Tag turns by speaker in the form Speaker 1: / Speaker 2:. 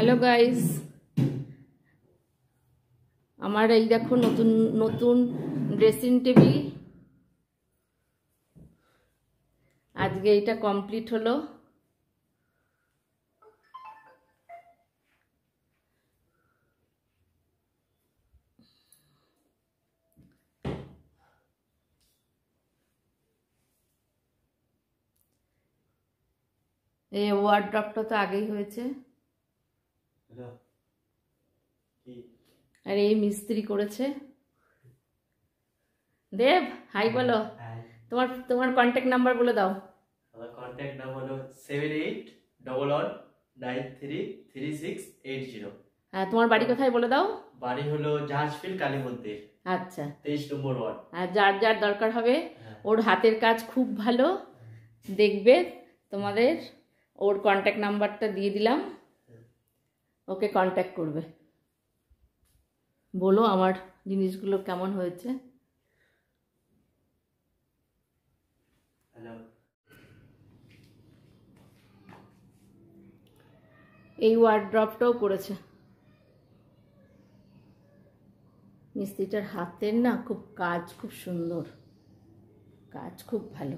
Speaker 1: Hello guys, আমার এই দেখো নতুন নতুন ড্রেসিং টেবিল। আজকে এটা কমপ্লিট হলো। এই ওয়ার্ড্রপটা তো আগেই হয়েছে, আর এই মিস্ত্রি করেছে। দেব, হাই বলো। তোমার তোমার কন্ট্যাক্ট নাম্বার বলে দাও।
Speaker 2: আমার কন্ট্যাক্ট নাম্বার হলো 7811933680।
Speaker 1: হ্যাঁ, তোমার বাড়ি কোথায় বলে দাও।
Speaker 2: বাড়ি হলো জাহাজফিল কালী মন্দির।
Speaker 1: আচ্ছা,
Speaker 2: 23 নম্বর ওয়ার্ড।
Speaker 1: আর যার যার দরকার হবে, ওর হাতের কাজ খুব ভালো দেখবে তোমাদের। ওর কন্ট্যাক্ট নাম্বারটা দিয়ে দিলাম, ওকে কন্ট্যাক্ট করবে। বলো আমার জিনিসগুলো কেমন হয়েছে।
Speaker 2: হ্যালো।
Speaker 1: এই ওয়ার্ড্রপটাও করেছে মিস্ত্রিটার হাতের না, খুব কাজ খুব সুন্দর, কাজ খুব ভালো।